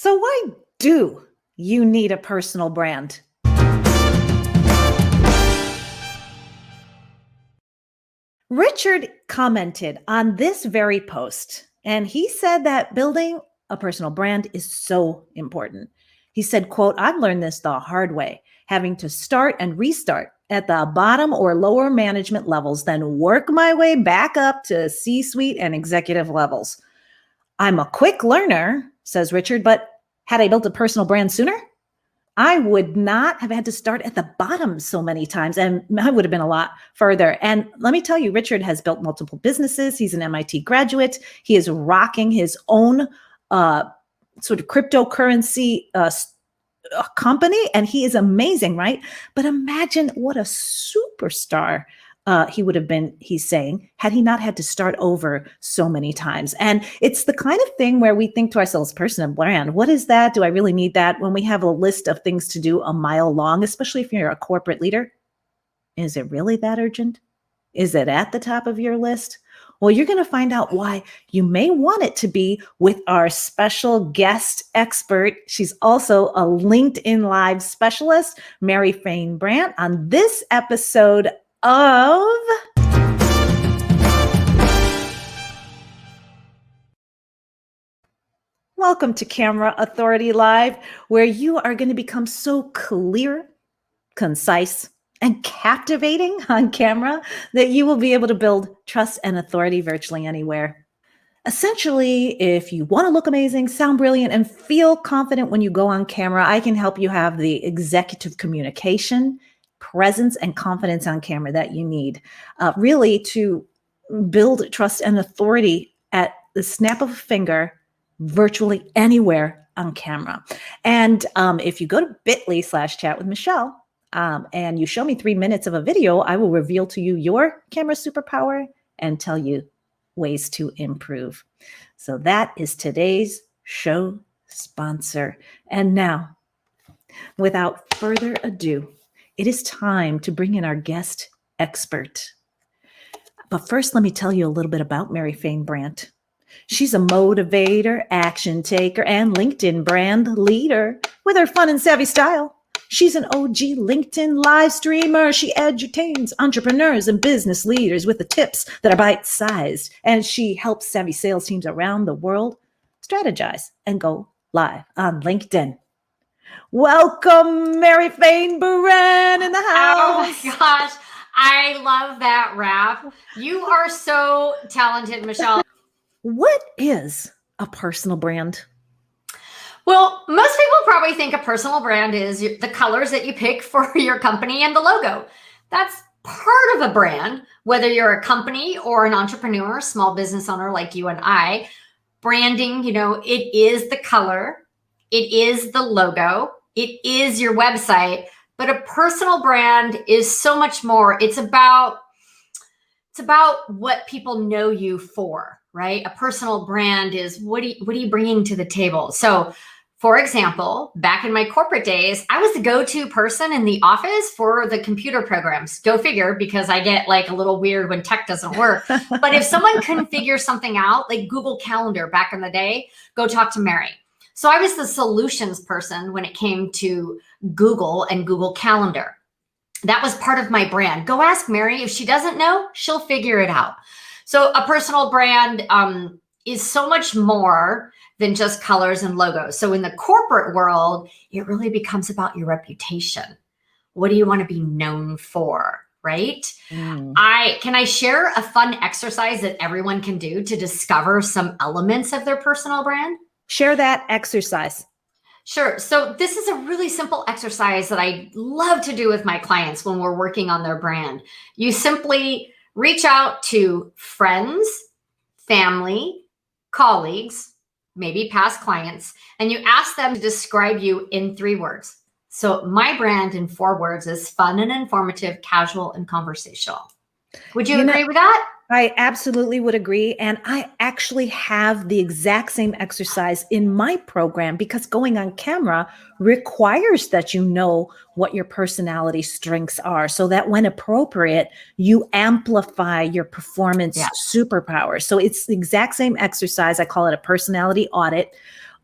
So why do you need a personal brand? Richard commented on this very post, and he said that building a personal brand is so important. He said, quote, I've learned this the hard way, having to start and restart at the bottom or lower management levels, then work my way back up to C-suite and executive levels. I'm a quick learner, says Richard, but had I built a personal brand sooner, I would not have had to start at the bottom so many times, and I would have been a lot further. And let me tell you, Richard has built multiple businesses. He's an MIT graduate. He is rocking his own sort of cryptocurrency company, and he is amazing, right? But imagine what a superstar he would have been, he's saying, had he not had to start over so many times. And it's the kind of thing where we think to ourselves, personal brand, what is that? Do I really need that? When we have a list of things to do a mile long, especially if you're a corporate leader, is it really that urgent? Is it at the top of your list? Well, you're going to find out why you may want it to be with our special guest expert. She's also a LinkedIn Live specialist, Mary Fain Brandt, on this episode of Welcome to Camera Authority Live, where you are going to become so clear, concise, and captivating on camera that you will be able to build trust and authority virtually anywhere. Essentially, if you want to look amazing, sound brilliant, and feel confident when you go on camera, I can help you have the executive communication, presence, and confidence on camera that you need, really to build trust and authority at the snap of a finger, virtually anywhere on camera. And if you go to bit.ly/chat with Michelle, and you show me 3 minutes of a video, I will reveal to you your camera superpower and tell you ways to improve. So that is today's show sponsor. And now, without further ado, it is time to bring in our guest expert. But first, let me tell you a little bit about Mary Fain Brandt. She's a motivator, action taker, and LinkedIn brand leader with her fun and savvy style. She's an OG LinkedIn live streamer. She edutains entrepreneurs and business leaders with the tips that are bite-sized. And she helps savvy sales teams around the world strategize and go live on LinkedIn. Welcome, Mary Fain Brandt in the house. Oh my gosh, I love that rap. You are so talented, Michelle. What is a personal brand? Well, most people probably think a personal brand is the colors that you pick for your company and the logo. That's part of a brand, whether you're a company or an entrepreneur, small business owner like you and I. Branding, it is the color, it is the logo, it is your website, but a personal brand is so much more. It's about what people know you for, right? A personal brand is what are you bringing to the table? So, for example, back in my corporate days, I was the go-to person in the office for the computer programs. Go figure, because I get like a little weird when tech doesn't work. But if someone couldn't figure something out, like Google Calendar back in the day, go talk to Mary. So I was the solutions person when it came to Google and Google Calendar. That was part of my brand. Go ask Mary. If she doesn't know, she'll figure it out. So a personal brand is so much more than just colors and logos. So in the corporate world, it really becomes about your reputation. What do you want to be known for, right? Can I share a fun exercise that everyone can do to discover some elements of their personal brand? Share that exercise. Sure. So this is a really simple exercise that I love to do with my clients when we're working on their brand. You simply reach out to friends, family, colleagues, maybe past clients, and you ask them to describe you in 3 words. So my brand in 4 words is fun and informative, casual, and conversational. Would you agree with that? I absolutely would agree. And I actually have the exact same exercise in my program, because going on camera requires that you know what your personality strengths are, so that when appropriate, you amplify your performance superpower. So it's the exact same exercise. I call it a personality audit.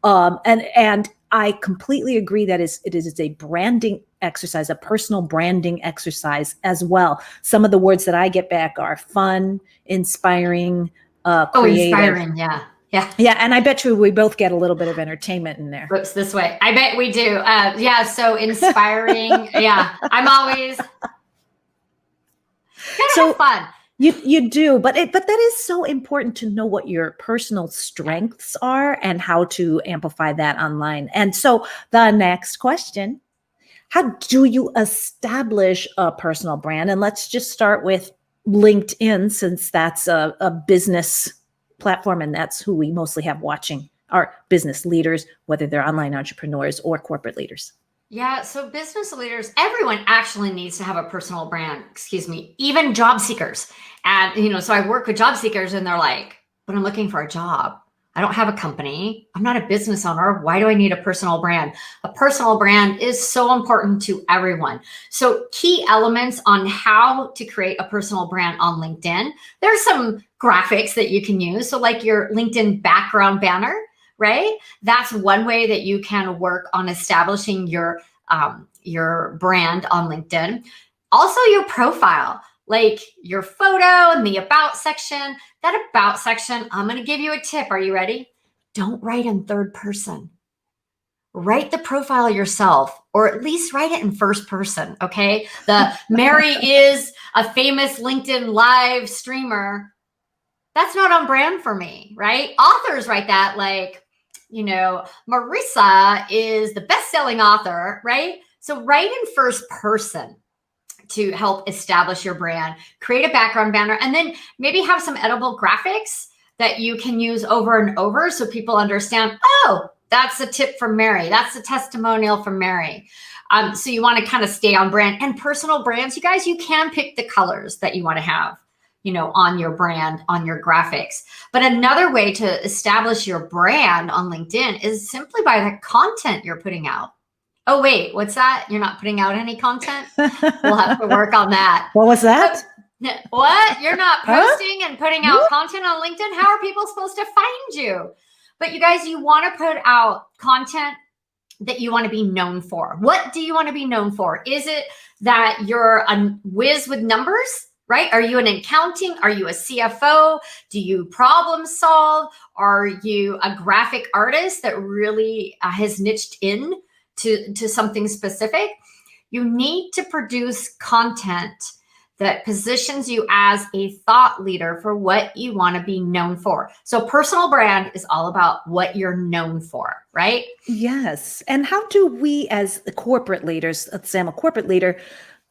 And I completely agree that it is a branding exercise, a personal branding exercise as well. Some of the words that I get back are fun, inspiring, Oh, creative. inspiring. Yeah. Yeah. Yeah, and I bet you we both get a little bit of entertainment in there. Whoops, this way. I bet we do. Yeah. So inspiring. Yeah. I'm always gotta have So fun. you do, but that is so important to know what your personal strengths are and how to amplify that online. And so the next question, how do you establish a personal brand? And let's just start with LinkedIn, since that's a business platform and that's who we mostly have watching our business leaders, whether they're online entrepreneurs or corporate leaders. Yeah, so business leaders, everyone actually needs to have a personal brand, excuse me, even job seekers. And, so I work with job seekers and they're like, but I'm looking for a job. I don't have a company. I'm not a business owner. Why do I need a personal brand? A personal brand is so important to everyone. So key elements on how to create a personal brand on LinkedIn. There's some graphics that you can use. So like your LinkedIn background banner, right? That's one way that you can work on establishing your brand on LinkedIn. Also, your profile, like your photo and the about section. That about section, I'm going to give you a tip. Are you ready? Don't write in third person. Write the profile yourself, or at least write it in first person. Okay. The Mary is a famous LinkedIn live streamer. That's not on brand for me, right? Authors write that like, Marissa is the best-selling author, right? So write in first person to help establish your brand, create a background banner, and then maybe have some editable graphics that you can use over and over so people understand, oh, that's a tip from Mary. That's a testimonial from Mary. So you want to kind of stay on brand. And personal brands, you guys, you can pick the colors that you want to have, on your brand, on your graphics. But another way to establish your brand on LinkedIn is simply by the content you're putting out. Oh, wait, what's that? You're not putting out any content? We'll have to work on that. What was that? What? You're not posting and putting out content on LinkedIn? How are people supposed to find you? But you guys, you want to put out content that you want to be known for. What do you want to be known for? Is it that you're a whiz with numbers? Right? Are you an accounting? Are you a CFO? Do you problem solve? Are you a graphic artist that really has niched in to something specific? You need to produce content that positions you as a thought leader for what you want to be known for. So personal brand is all about what you're known for, right? Yes. And how do we as corporate leaders, let's say I'm a corporate leader,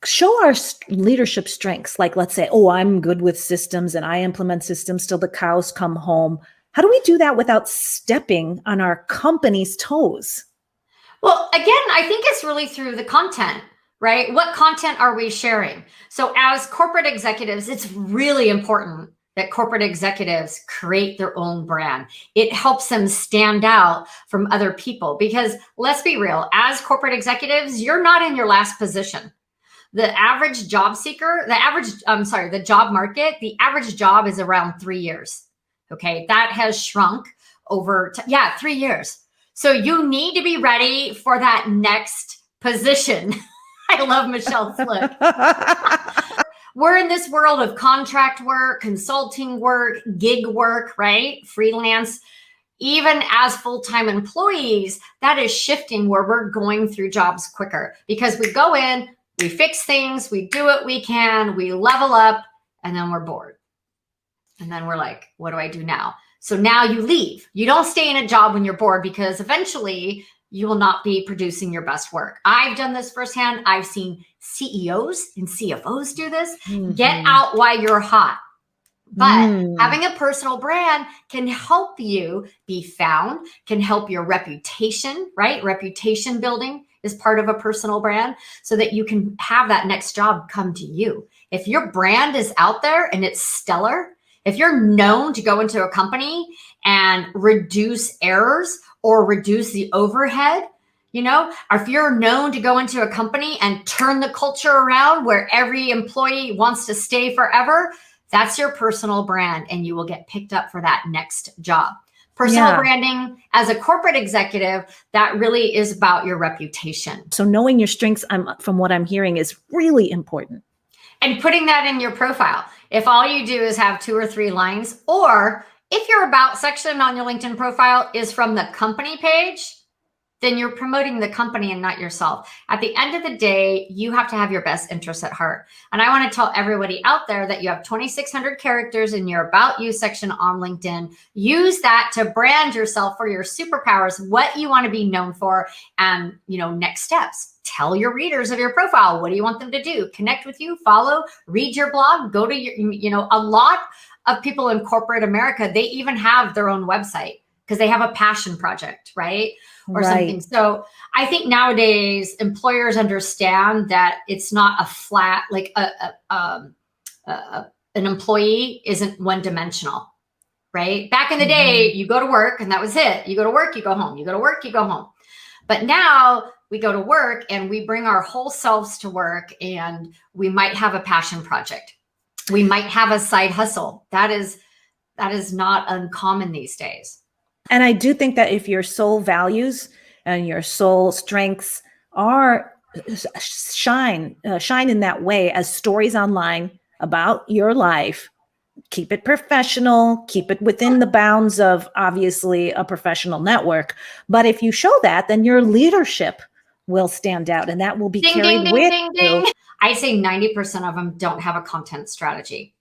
show our leadership strengths? Like, let's say, oh, I'm good with systems and I implement systems till the cows come home. How do we do that without stepping on our company's toes? Well, again, I think it's really through the content, right? What content are we sharing? So as corporate executives, it's really important that corporate executives create their own brand. It helps them stand out from other people because let's be real, as corporate executives, you're not in your last position. The average job seeker, the job market, the average job is around 3 years. Okay. That has shrunk over, 3 years. So you need to be ready for that next position. I love Michelle's look. We're in this world of contract work, consulting work, gig work, right? Freelance. Even as full-time employees, that is shifting where we're going through jobs quicker because we go in, we fix things, we do what we can, we level up, and then we're bored. And then we're like, what do I do now? So now you leave. You don't stay in a job when you're bored because eventually you will not be producing your best work. I've done this firsthand. I've seen CEOs and CFOs do this. Get out while you're hot. But having a personal brand can help you be found, can help your reputation, right? Reputation building is part of a personal brand so that you can have that next job come to you. If your brand is out there and it's stellar, if you're known to go into a company and reduce errors or reduce the overhead, or if you're known to go into a company and turn the culture around where every employee wants to stay forever, that's your personal brand and you will get picked up for that next job. Personal Yeah. branding as a corporate executive, that really is about your reputation. So knowing your strengths, from what I'm hearing, is really important. And putting that in your profile. If all you do is have 2 or 3 lines, or if your about section on your LinkedIn profile is from the company page, then you're promoting the company and not yourself. At the end of the day, you have to have your best interests at heart. And I want to tell everybody out there that you have 2,600 characters in your About You section on LinkedIn. Use that to brand yourself for your superpowers, what you want to be known for, and next steps. Tell your readers of your profile, what do you want them to do? Connect with you, follow, read your blog, go to your, a lot of people in corporate America, they even have their own website because they have a passion project, right? Or something. So I think nowadays employers understand that it's not a flat, like an employee isn't one dimensional, right? Back in the day, you go to work and that was it. You go to work, you go home. You go to work, you go home. But now we go to work and we bring our whole selves to work, and we might have a passion project. We might have a side hustle. That is not uncommon these days. And I do think that if your soul values and your soul strengths are shine in that way as stories online about your life, keep it professional, keep it within the bounds of obviously a professional network. But if you show that, then your leadership will stand out, and that will be carried with you. I say 90% of them don't have a content strategy.